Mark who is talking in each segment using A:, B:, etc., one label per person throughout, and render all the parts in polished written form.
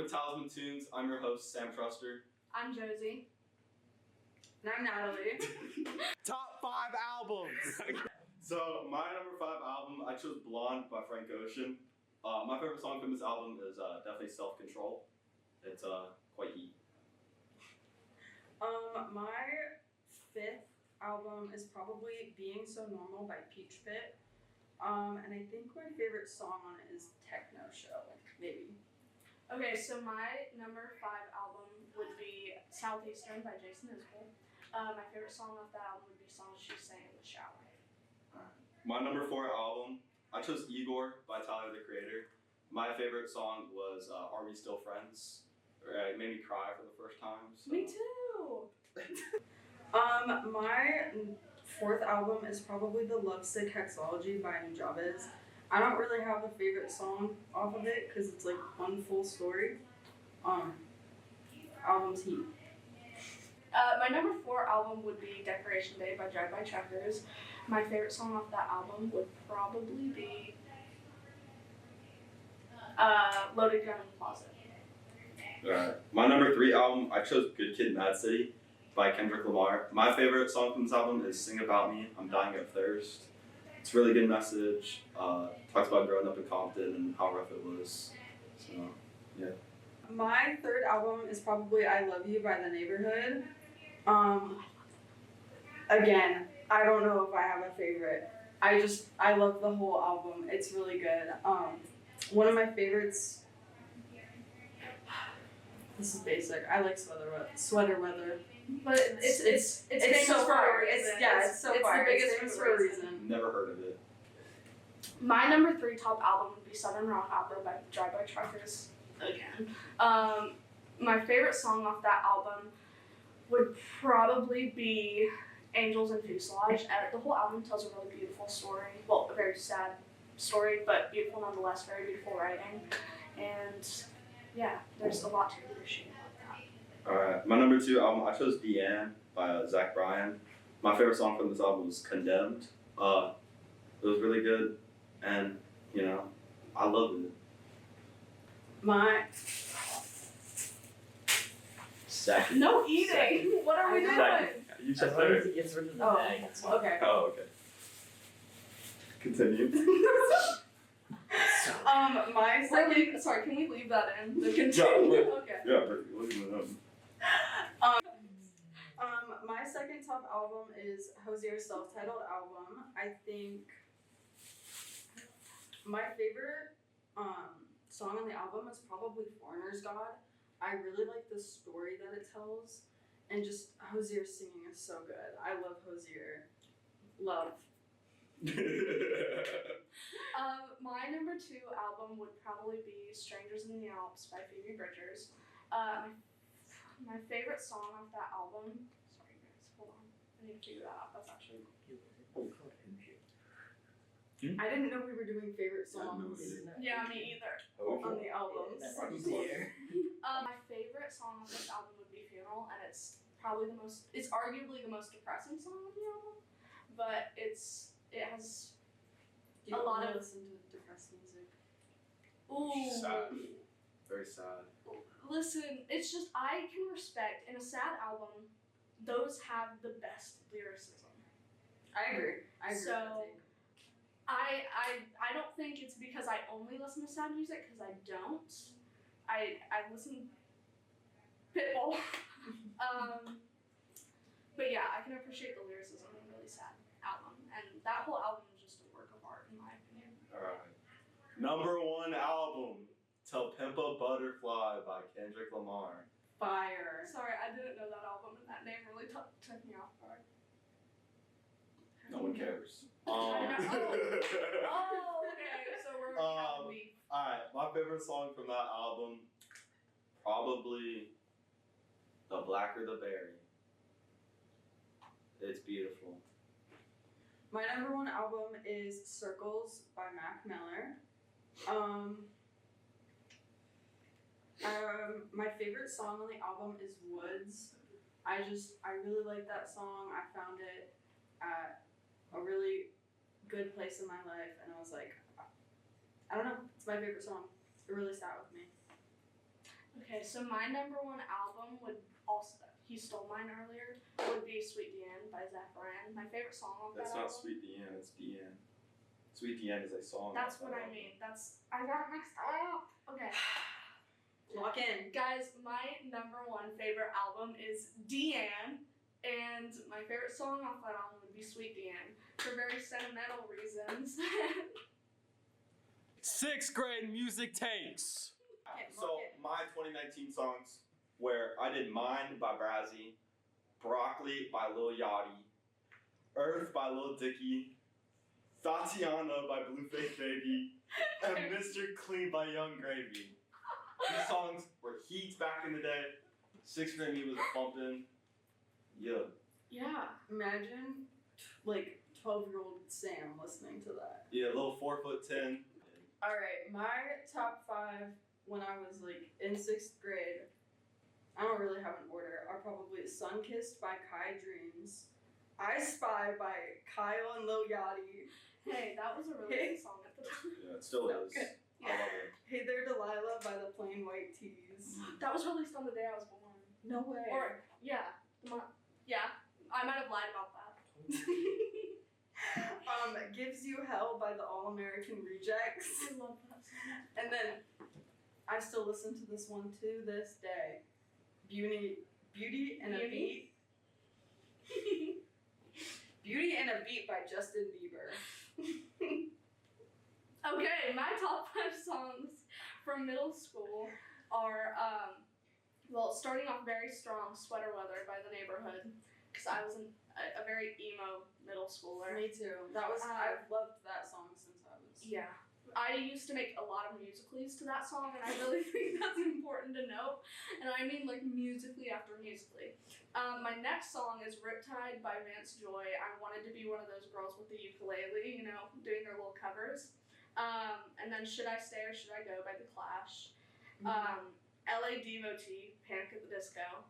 A: Welcome to Talisman Tunes. I'm your host, Sam Truster.
B: I'm Josie.
C: And I'm Natalie.
D: Top 5 albums!
A: So, my number 5 album, I chose Blonde by Frank Ocean. My favorite song from this album is definitely Self Control. It's quite heat.
C: My 5th album is probably Being So Normal by Peach Pit. And I think my favorite song on it is Techno Show, maybe.
B: Okay, so my number 5 album would be Southeastern by Jason Isbell. My favorite song off that album would be songs she sang in the shower.
A: My number 4 album, I chose Igor by Tyler, the Creator. My favorite song was Are We Still Friends? It made me cry for the first time. So.
B: Me too!
C: My 4th album is probably The Lovesick Hexology by Nujabes. I don't really have a favorite song off of it because it's like one full story. Album's heat.
B: My number 4 album would be Decoration Day by Drive-By Truckers. My favorite song off that album would probably be Loaded Gun in the Closet.
A: Alright. My number 3 album, I chose Good Kid, Mad City by Kendrick Lamar. My favorite song from this album is Sing About Me, I'm Dying of Thirst. It's a really good message. Talks about growing up in Compton and how rough it was. So, yeah.
C: My 3rd album is probably I Love You by The Neighborhood. Again, I don't know if I have a favorite. I love the whole album. It's really good. One of my favorites. This is basic. I like sweater weather.
B: But it's famous
C: so
B: for
C: fire.
B: a reason.
C: It's so fire.
B: The biggest
C: famous
B: for
C: for a reason.
A: Never heard of it.
B: My number 3 top album would be Southern Rock Opera by Drive-By Truckers. Again. My favorite song off that album would probably be Angels and Fuselage. The whole album tells a really beautiful story. Well, a very sad story, but beautiful nonetheless. Very beautiful writing. And yeah, there's a lot to appreciate about that.
A: Alright, my number 2 album, I chose Deanne by Zach Bryan. My favorite song from this album was Condemned. It was really good, and, you know, I loved it.
C: My
D: Second.
B: No eating! What are we doing?
D: Second. You said third.
E: He gets rid of the
C: Oh,
E: bag.
C: okay.
A: Oh, okay. Continue.
C: My second.
B: Sorry, can we leave that in? The continue.
A: Yeah,
B: Okay.
A: Yeah, perfect. Look at them.
C: My second top album is Hosier's self-titled album. I think my favorite song on the album is probably Foreigner's God. I really like the story that it tells, and just Hosier's singing is so good. I love Hosier. Love.
B: My number 2 album would probably be Strangers in the Alps by Phoebe Bridgers. My favorite song off that album. Sorry guys, hold on. I need to figure that out. That's actually.
C: I didn't know we were doing favorite songs
B: Yeah, me either.
C: on the albums.
B: My favorite song on this album would be Funeral, and it's arguably the most depressing song on the album, but it has
C: Do you
B: a lot
C: only
B: of.
C: listen to depressed music?
B: Ooh.
A: Sad. Very sad.
B: Listen, it's just, I can respect, in a sad album, those have the best lyricism.
C: I agree. I agree
B: So,
C: with that take.
B: I don't think it's because I only listen to sad music, because I don't. I listen Pitbull. But yeah, I can appreciate the lyricism in a really sad album, and that whole album is just a work of art in my opinion.
A: Alright. Number 1 album, To Pimp a Butterfly by Kendrick Lamar.
C: Fire.
B: Sorry, I didn't know that album, and that name really took me off guard.
A: No one cares.
B: Oh, okay, so we're kind of weak.
A: Alright, my favorite song from that album, probably The Blacker the Berry. It's beautiful.
C: My number 1 album is Circles by Mac Miller. My favorite song on the album is Woods. I really like that song. I found it at a really good place in my life, and I was like, I don't know, it's my favorite song. It really sat with me.
B: Okay, so my number one album would also, he stole mine earlier, would be Sweet Deanne by Zach Bryan. My favorite song off
A: That's
B: that
A: not
B: album.
A: Sweet Deanne, it's Deanne. Sweet Deanne is a song.
B: That's
A: off
B: what
A: that
B: I
A: album.
B: mean. I got it mixed up. Okay.
C: Lock in.
B: Guys, my number one favorite album is Deanne, and my favorite song off that album would be Sweet Deanne for very sentimental reasons.
D: 6th grade music takes.
A: So my 2019 songs, where I did Mine by Brazzy, Broccoli by Lil Yachty, Earth by Lil Dicky, Tatiana by Blueface Baby, and Mr. Clean by Young Gravy. These songs were heats back in the day. 6th grade me was bumping. Yeah.
B: Yeah.
C: Imagine, like, 12-year-old Sam listening to that.
A: Yeah, little 4'10".
C: Alright, my top 5 when I was, like, in 6th grade, I don't really have an order, are probably Sunkissed by Kai Dreams, I Spy by Kyle and Lil Yachty,
B: Hey, that was a really good song at the time.
A: Yeah, it still
C: So
A: is.
C: good.
A: I love it.
C: Hey There Delilah by the Plain White Tees.
B: That was released on the day I was born.
C: No way.
B: Or, yeah. I might have lied about that.
C: Gives You Hell by the All American Rejects.
B: I love that song.
C: And then I still listen to this one to this day. Beauty and a Beat. Beauty and a Beat by Justin Bieber.
B: Okay, my top 5 songs from middle school are, starting off very strong, Sweater Weather by The Neighborhood, because I was a very emo middle schooler.
C: Me too. I've loved that song since I was.
B: Yeah. I used to make a lot of musicallys to that song, and I really think that's important to note. And I mean, like, musically after musically. My next song is Riptide by Vance Joy. I wanted to be one of those girls with the ukulele, you know, doing their little covers. And then Should I Stay or Should I Go by The Clash. LA Devotee, Panic at the Disco.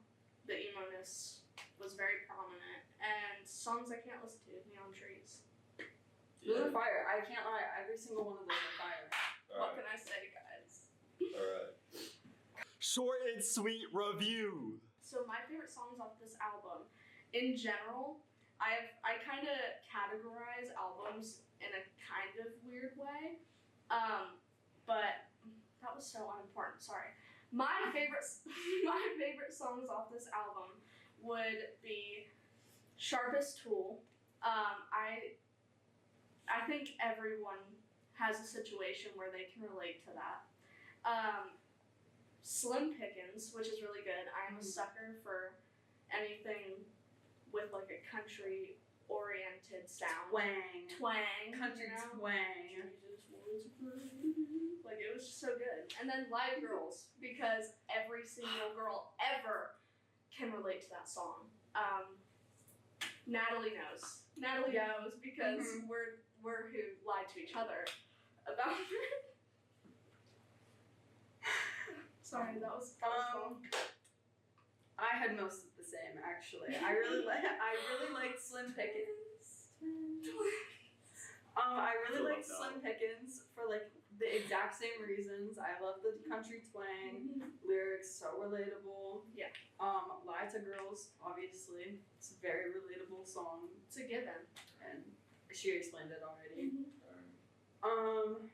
B: The emo-ness was very prominent. And songs I can't listen to, Neon Trees.
C: Those are fire. I can't lie. Every single one of those are fire.
B: What can I say, guys?
A: Alright.
D: Short and sweet review.
B: So my favorite songs off this album, in general, I kind of categorize albums in a kind of weird way, but that was so unimportant. Sorry. My favorite songs off this album would be Sharpest Tool. I think everyone has a situation where they can relate to that. Slim Pickens, which is really good. I am a sucker for anything with like a country oriented sound. Twang.
C: Country
B: you know?
C: twang.
B: Like, it was just so good. And then Live Girls, because every single girl ever can relate to that song. Natalie knows. Natalie knows because we're who lied to each other about it. Sorry, that was fun.
C: I had most of the same actually. I really liked Slim Pickens. I really liked Slim Pickens for like the exact same reasons. I love the country twang, lyrics so relatable.
B: Yeah.
C: Lie to Girls, obviously. It's a very relatable song.
B: It's a given.
C: And she explained it already.
B: Mm-hmm.
C: Alright.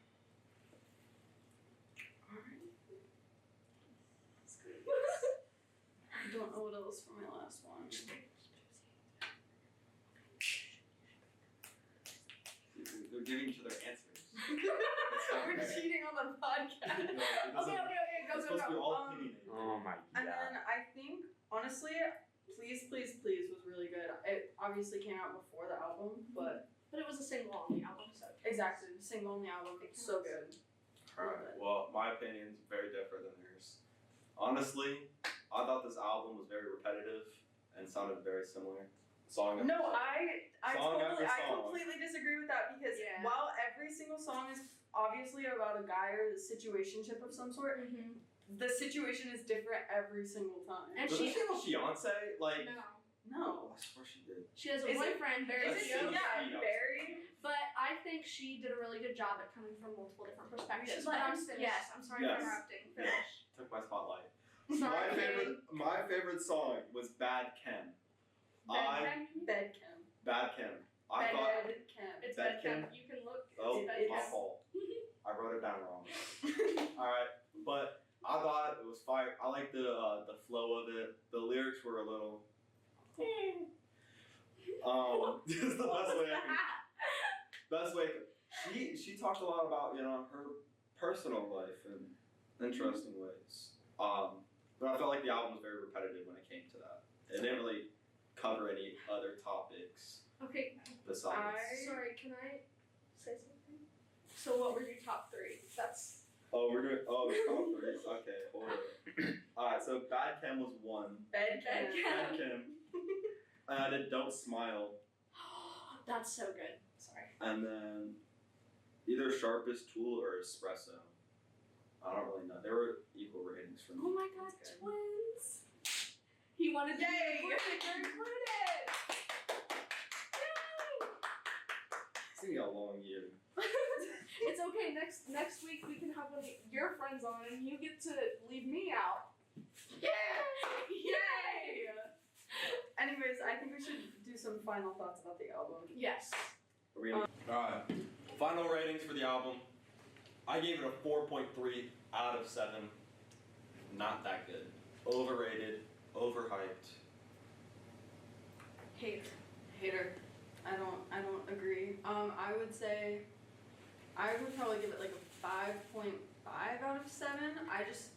C: I don't know what else for my last one.
A: They're giving each other answers.
C: We're cheating on the podcast.
B: Okay,
A: It's
B: go,
A: supposed to be all
C: Um,
A: opinionated.
D: Oh my god.
C: And then I think, honestly, Please, Please, Please was really good. It obviously came out before the album, but
B: But it was a single on the album, so.
C: exactly, the single on the album, it's so good.
A: Alright, well, my opinion is very different than theirs. Honestly, I thought this album was very repetitive and sounded very similar. Song after
C: No,
A: song.
C: I completely disagree with that because
B: Yeah.
C: while every single song is obviously about a guy or a situationship of some sort,
B: Mm-hmm.
C: the situation is different every single time.
B: And
A: Doesn't
B: she-
A: she have a fiance? Like,
B: No.
C: No.
A: I swear she did.
B: She has a
C: Is it-
B: boyfriend, Barry
A: That's
C: Is
A: so
C: it?
B: Keogh.
C: Yeah,
A: sweet.
C: Barry.
B: But I think she did a really good job at coming from multiple different perspectives.
C: should
B: But
C: let
B: I'm
C: him finish.
B: yes, I'm sorry
A: Yes.
B: for interrupting.
A: Yeah.
B: Finish.
A: Took my spotlight.
B: Sorry,
A: My favorite song was Bad Chem.
B: Chem.
C: Bed Chem.
A: Bad Chem. I thought.
C: Bed Chem.
B: It's
A: Bed
B: Bed Chem.
A: Chem?
B: You can look.
A: Oh,
B: It's Bed
A: my
B: Chem.
A: fault. I wrote it down wrong. Alright, but I thought it was fire. I like the flow of it. The lyrics were a little. This is the best way. She talked a lot about her personal life in interesting ways. But I felt like the album was very repetitive when it came to that. It didn't really cover any other topics
B: Okay,
A: besides.
B: sorry, can I say something? So what were your top three? That's
A: Oh, we're doing. Oh, top three. Okay, hold on. Alright, so Bad Chem was one.
C: Bed
B: Bed
C: Chem.
A: Bad Chem. And I did Don't Smile.
B: that's so good. Sorry.
A: And then either Sharpest Tool or Espresso. I don't really know. They were equal ratings for me.
B: Oh my god,
C: That's good.
B: twins! He wanted to
C: Yay!
B: be included. You're included. Yay!
A: It's gonna be a long year.
B: It's okay. Next week we can have one of your friends on, and you get to leave me out.
C: Yeah!
B: Yay!
C: Anyways, I think we should do some final thoughts about the album.
B: Yes.
A: Are we gonna... Alright. Final ratings for the album. I gave it a 4.3 out of 7. Not that good. Overrated. Overhyped.
C: Hater. I don't agree. I would say I would probably give it like a 5.5 out of 7. I just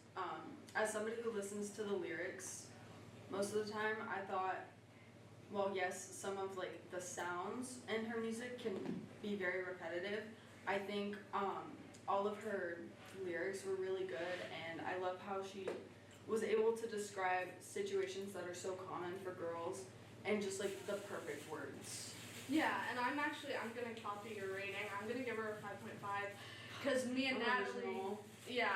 C: as somebody who listens to the lyrics most of the time, I thought, well, yes, some of like the sounds in her music can be very repetitive. I think all of her lyrics were really good, and I love how she was able to describe situations that are so common for girls and just like the perfect words.
B: Yeah, and I'm gonna copy your rating. I'm gonna give her a 5.5 because me and Natalie.
C: Original.
B: Yeah,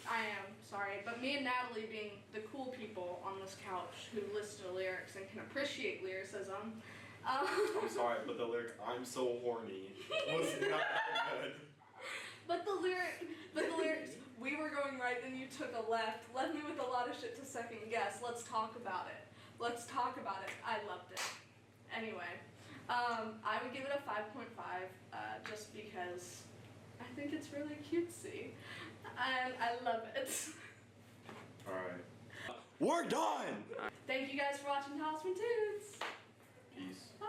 B: I am sorry, but me and Natalie, being the cool people on this couch who listen to lyrics and can appreciate lyricism.
A: I'm sorry, but the lyric "I'm so horny" was not that good.
B: But the lyrics, we were going right, then you took a left, left me with a lot of shit to second guess. Let's talk about it. I loved it. Anyway, I would give it a 5.5 just because I think it's really cutesy. And I love it.
A: Alright.
D: We're done!
B: Thank you guys for watching Talisman Tunes.
A: Peace.
B: Bye.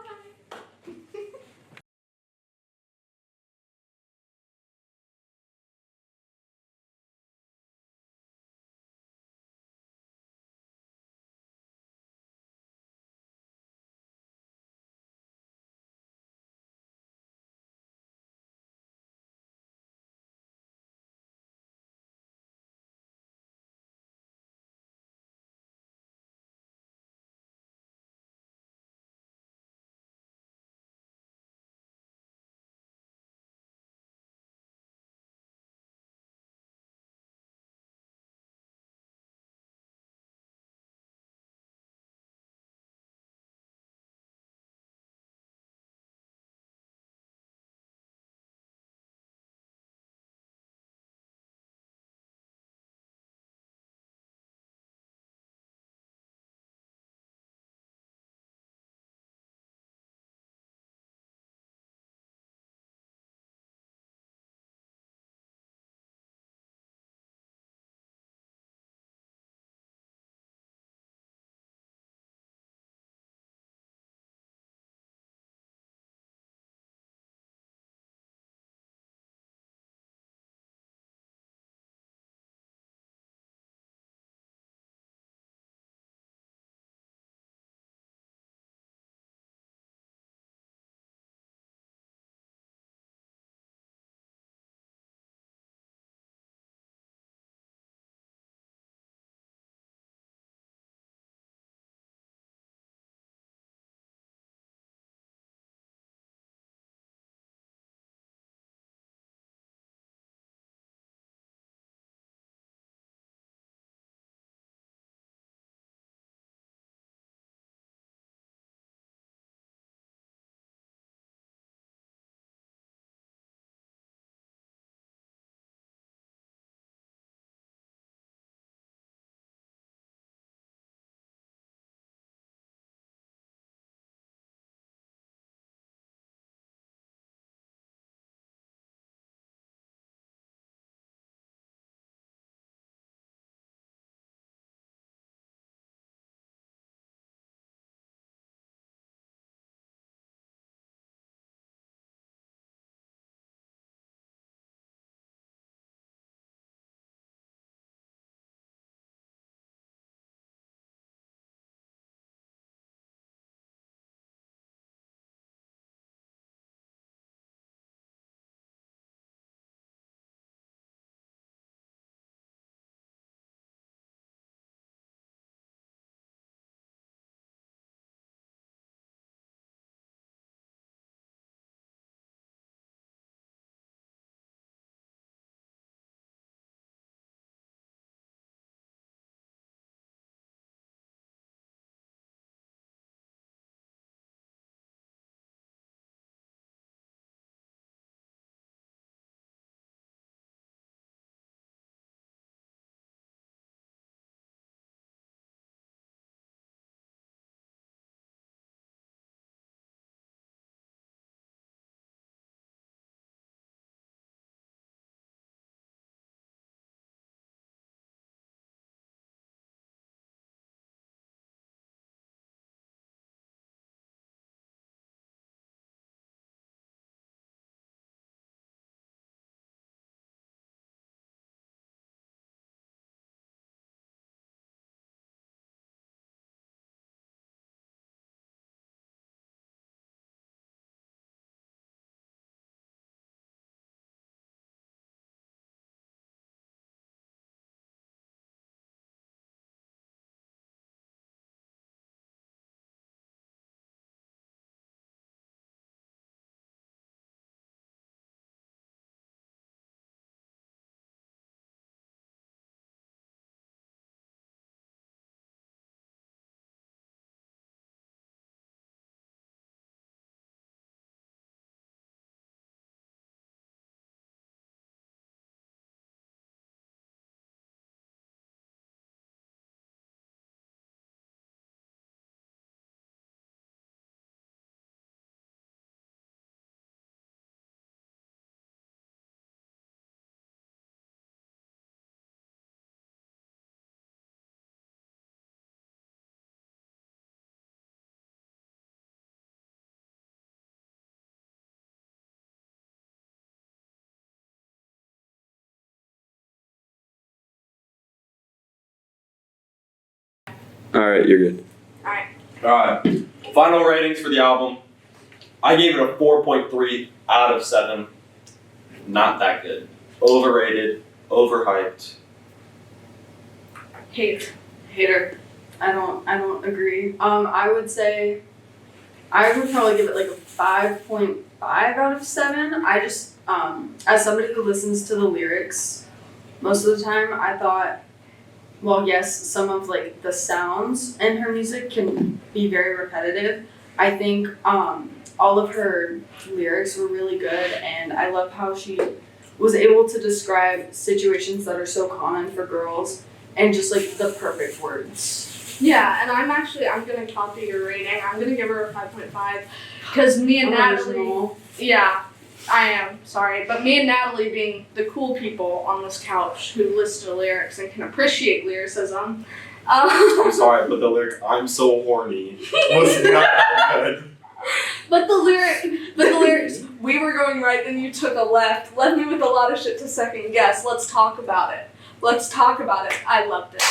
E: All right, you're good.
A: Alright. Final ratings for the album. I gave it a 4.3 out of 7. Not that good. Overrated, overhyped.
C: Hater. I don't agree. I would say I would probably give it like a 5.5 out of 7. I just as somebody who listens to the lyrics most of the time, I thought, well, yes, some of like the sounds in her music can be very repetitive. I think all of her lyrics were really good, and I love how she was able to describe situations that are so common for girls and just like the perfect words.
B: Yeah, and I'm gonna copy your rating. I'm gonna give her a 5.5 because me and Natalie.
C: Original.
B: Yeah, I am sorry, but me and Natalie, being the cool people on this couch who listen to lyrics and can appreciate lyricism.
A: I'm sorry, but the lyric "I'm so horny" was not that good.
B: But the lyrics, we were going right, then you took a left, left me with a lot of shit to second guess. Let's talk about it. I loved it.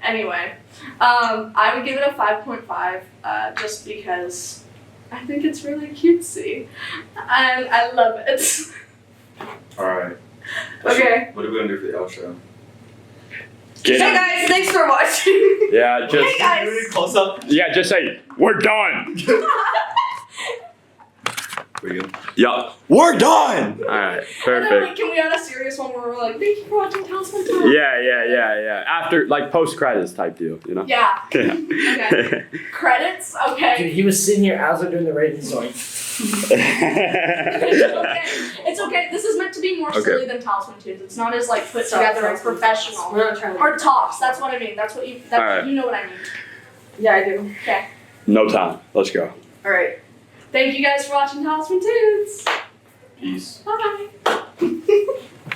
B: Anyway, I would give it a 5.5, just because I think it's really cutesy, and I love it.
A: Alright.
B: Okay.
A: What are we gonna do for the outro?
E: Get
B: Hey
E: it?
B: guys, thanks for watching.
E: Yeah, just
B: Hey guys.
A: Close up.
E: yeah, just say we're done.
A: We good?
E: Yup.
D: We're done!
E: All right,
B: And then,
E: perfect.
B: like, can we add a serious one where we're like, thank you for watching Talisman Time?
E: Yeah. After like post credits type deal, you know.
B: Yeah.
E: Yeah.
B: Okay. Credits? Okay.
F: Dude, he was sitting here as they're doing the ratings going.
B: It's okay. It's okay. This is meant to be more
E: Okay.
B: silly than Talisman Tunes. It's not as like put
C: Stop,
B: together and
C: Talisman.
B: professional.
C: We're not trying to.
B: Or talks. That's what I mean. That's what you. That,
E: Alright.
B: You know what I mean.
C: Yeah, I do.
B: Okay.
E: No time. Let's go.
C: All right.
B: Thank you guys for watching Talisman Tunes.
A: Peace.
B: Bye.